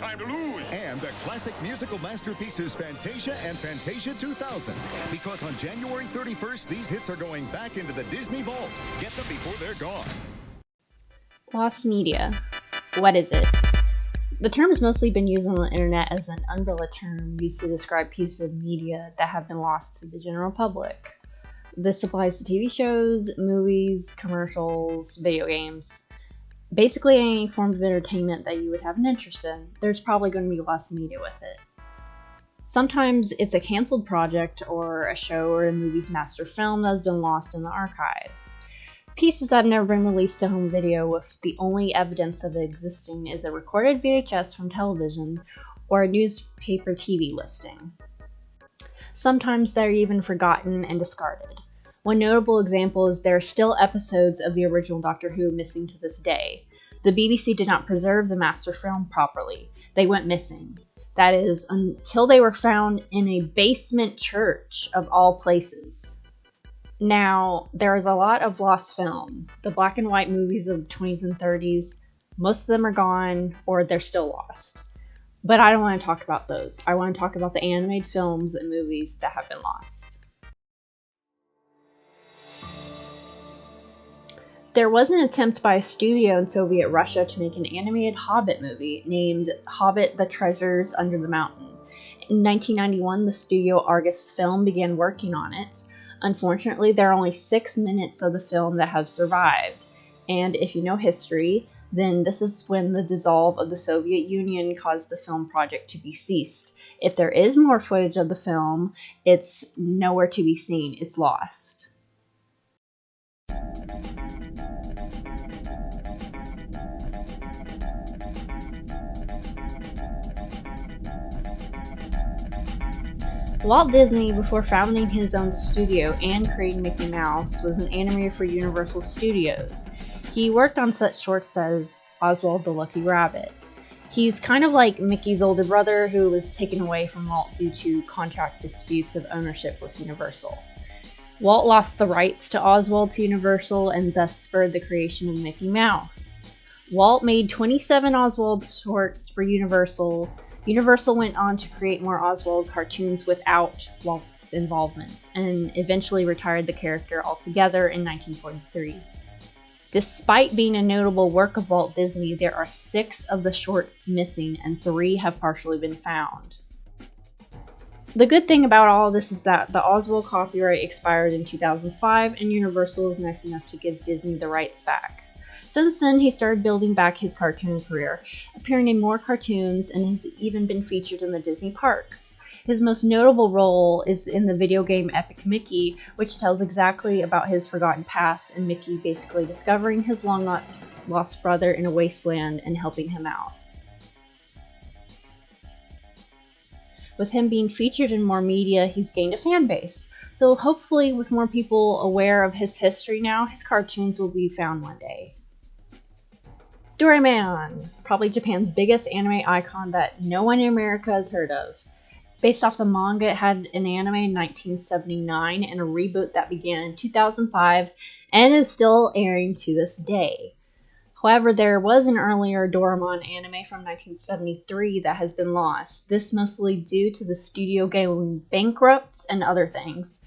time to lose. And the classic musical masterpieces Fantasia and Fantasia 2000. Because on January 31st, these hits are going back into the Disney Vault. Get them before they're gone. Lost media. What is it? The term has mostly been used on the internet as an umbrella term used to describe pieces of media that have been lost to the general public. This applies to TV shows, movies, commercials, video games. Basically any form of entertainment that you would have an interest in, there's probably going to be lost media with it. Sometimes it's a canceled project or a show or a movie's master film that has been lost in the archives. Pieces that have never been released to home video with the only evidence of it existing is a recorded VHS from television or a newspaper TV listing. Sometimes they're even forgotten and discarded. One notable example is there are still episodes of the original Doctor Who missing to this day. The BBC did not preserve the master film properly. They went missing. That is, until they were found in a basement church of all places. Now, there is a lot of lost film. The black and white movies of the 20s and 30s, most of them are gone or they're still lost. But I don't want to talk about those. I want to talk about the animated films and movies that have been lost. There was an attempt by a studio in Soviet Russia to make an animated Hobbit movie named Hobbit: The Treasures Under the Mountain. In 1991, the studio Argus Film began working on it. Unfortunately, there are only 6 minutes of the film that have survived. And if you know history, then this is when the dissolve of the Soviet Union caused the film project to be ceased. If there is more footage of the film, it's nowhere to be seen. It's lost. Walt Disney, before founding his own studio and creating Mickey Mouse, was an animator for Universal Studios. He worked on such shorts as Oswald the Lucky Rabbit. He's kind of like Mickey's older brother who was taken away from Walt due to contract disputes of ownership with Universal. Walt lost the rights to Oswald to Universal and thus spurred the creation of Mickey Mouse. Walt made 27 Oswald shorts for Universal. Universal went on to create more Oswald cartoons without Walt's involvement, and eventually retired the character altogether in 1943. Despite being a notable work of Walt Disney, there are 6 of the shorts missing and 3 have partially been found. The good thing about all of this is that the Oswald copyright expired in 2005 and Universal is nice enough to give Disney the rights back. Since then, he started building back his cartoon career, appearing in more cartoons, and has even been featured in the Disney parks. His most notable role is in the video game Epic Mickey, which tells exactly about his forgotten past and Mickey basically discovering his long-lost brother in a wasteland and helping him out. With him being featured in more media, he's gained a fan base. So hopefully, with more people aware of his history now, his cartoons will be found one day. Doraemon, probably Japan's biggest anime icon that no one in America has heard of. Based off the manga, it had an anime in 1979 and a reboot that began in 2005 and is still airing to this day. However, there was an earlier Doraemon anime from 1973 that has been lost, this mostly due to the studio going bankrupt and other things.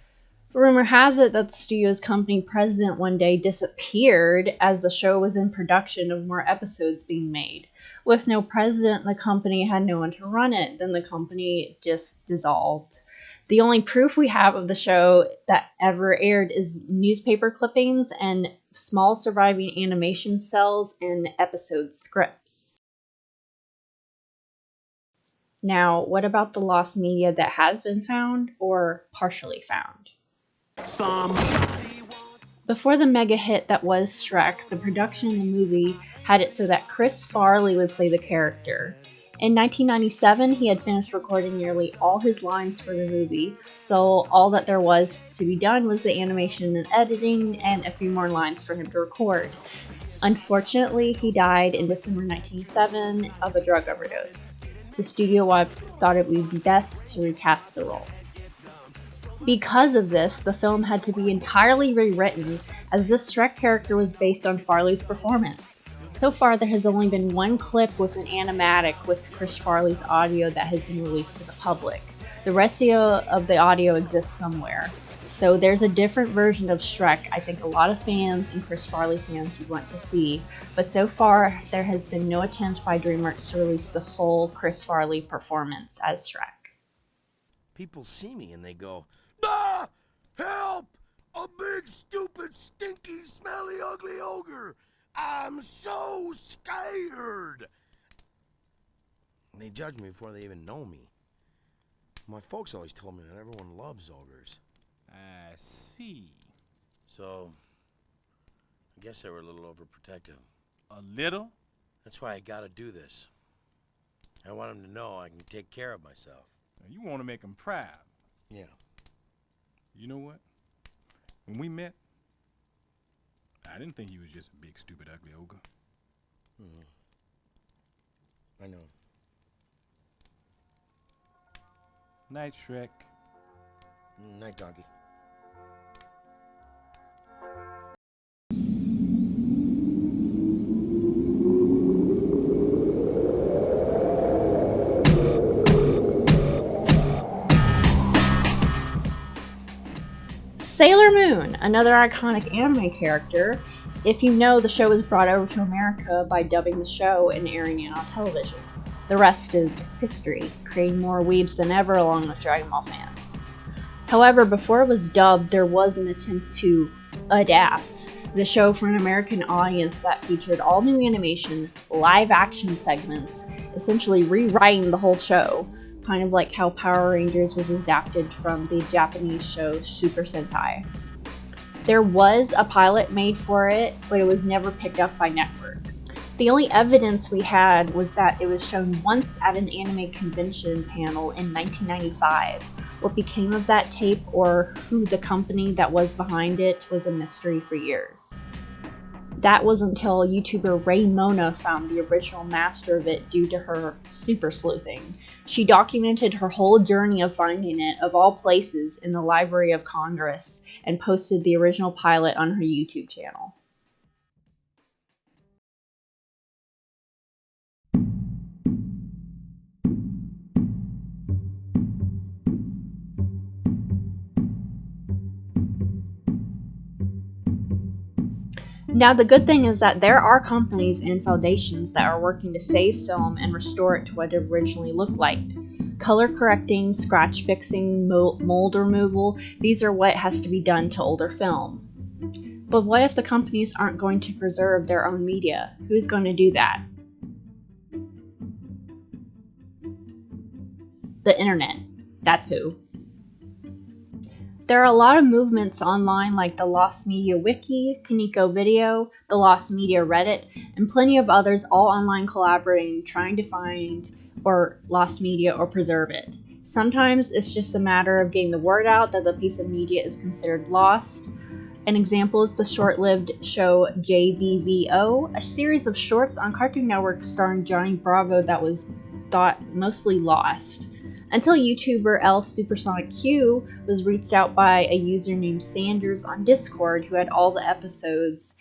Rumor has it that the studio's company president one day disappeared as the show was in production of more episodes being made. With no president, the company had no one to run it, then the company just dissolved. The only proof we have of the show that ever aired is newspaper clippings and small surviving animation cells and episode scripts. Now, what about the lost media that has been found or partially found? Before the mega hit that was Shrek, the production of the movie had it so that Chris Farley would play the character. In 1997, he had finished recording nearly all his lines for the movie, so all that there was to be done was the animation and editing and a few more lines for him to record. Unfortunately, he died in December 1997 of a drug overdose. The studio thought it would be best to recast the role. Because of this, the film had to be entirely rewritten, as this Shrek character was based on Farley's performance. So far, there has only been one clip with an animatic with Chris Farley's audio that has been released to the public. The rest of the audio exists somewhere. So there's a different version of Shrek I think a lot of fans and Chris Farley fans would want to see, but so far there has been no attempt by DreamWorks to release the full Chris Farley performance as Shrek. People see me and they go, "Ah! Help! A big, stupid, stinky, smelly, ugly ogre! I'm so scared!" And they judge me before they even know me. My folks always told me that everyone loves ogres. I see. So, I guess they were a little overprotective. A little? That's why I gotta do this. I want them to know I can take care of myself. Now, you want to make them proud. Yeah. You know what? When we met, I didn't think he was just a big, stupid, ugly ogre. I know. Night, Shrek. Night, Donkey. Sailor Moon, another iconic anime character. If you know, the show was brought over to America by dubbing the show and airing it on television. The rest is history, creating more weebs than ever along with Dragon Ball fans. However, before it was dubbed, there was an attempt to adapt the show for an American audience that featured all new animation, live action segments, essentially rewriting the whole show, kind of like how Power Rangers was adapted from the Japanese show Super Sentai. There was a pilot made for it, but it was never picked up by networks. The only evidence we had was that it was shown once at an anime convention panel in 1995. What became of that tape or who the company that was behind it was a mystery for years. That was until YouTuber Raymona found the original master of it due to her super sleuthing. She documented her whole journey of finding it, of all places, in the Library of Congress, and posted the original pilot on her YouTube channel. Now, the good thing is that there are companies and foundations that are working to save film and restore it to what it originally looked like. Color correcting, scratch fixing, mold removal, these are what has to be done to older film. But what if the companies aren't going to preserve their own media? Who's going to do that? The internet. That's who. There are a lot of movements online like the Lost Media Wiki, Kaneko Video, the Lost Media Reddit, and plenty of others all online collaborating trying to find or lost media or preserve it. Sometimes it's just a matter of getting the word out that the piece of media is considered lost. An example is the short-lived show JBVO, a series of shorts on Cartoon Network starring Johnny Bravo that was thought mostly lost. Until YouTuber L Supersonic Q was reached out by a user named Sanders on Discord who had all the episodes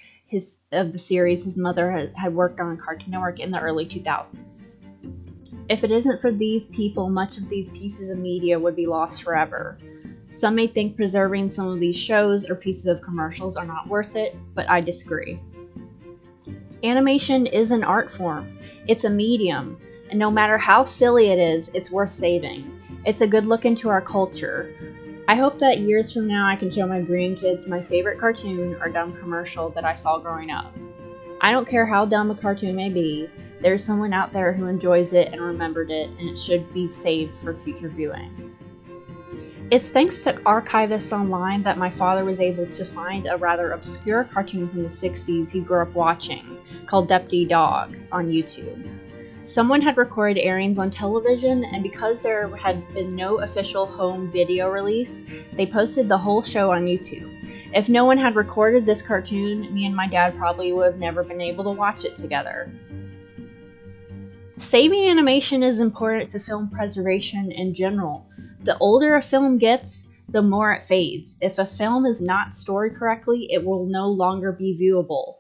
of the series his mother had worked on Cartoon Network in the early 2000s. If it isn't for these people, much of these pieces of media would be lost forever. Some may think preserving some of these shows or pieces of commercials are not worth it, but I disagree. Animation is an art form. It's a medium. And no matter how silly it is, it's worth saving. It's a good look into our culture. I hope that years from now I can show my grandkids my favorite cartoon or dumb commercial that I saw growing up. I don't care how dumb a cartoon may be, there's someone out there who enjoys it and remembered it, and it should be saved for future viewing. It's thanks to archivists online that my father was able to find a rather obscure cartoon from the 60s he grew up watching, called Deputy Dog, on YouTube. Someone had recorded airings on television, and because there had been no official home video release, they posted the whole show on YouTube. If no one had recorded this cartoon, me and my dad probably would have never been able to watch it together. Saving animation is important to film preservation in general. The older a film gets, the more it fades. If a film is not stored correctly, it will no longer be viewable.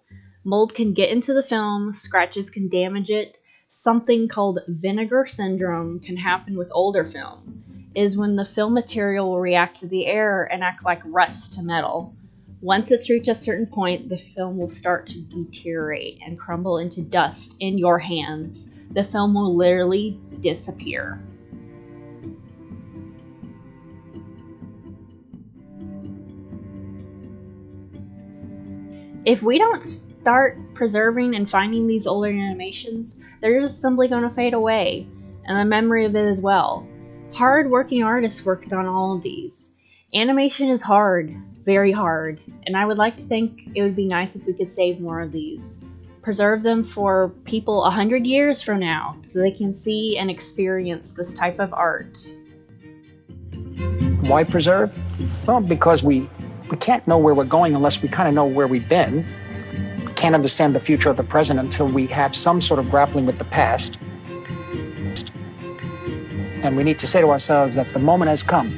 Mold can get into the film, scratches can damage it. Something called vinegar syndrome can happen with older film. It is when the film material will react to the air and act like rust to metal. Once it's reached a certain point, the film will start to deteriorate and crumble into dust in your hands. The film will literally disappear. If we don't start preserving and finding these older animations, they're just simply going to fade away, and the memory of it as well. Hard-working artists worked on all of these. Animation is hard, very hard, and I would like to think it would be nice if we could save more of these. Preserve them for people 100 years from now, so they can see and experience this type of art. Why preserve? Well, because we can't know where we're going unless we kind of know where we've been. We can't understand the future of the present until we have some sort of grappling with the past. And we need to say to ourselves that the moment has come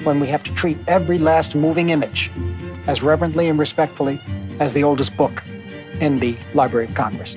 when we have to treat every last moving image as reverently and respectfully as the oldest book in the Library of Congress.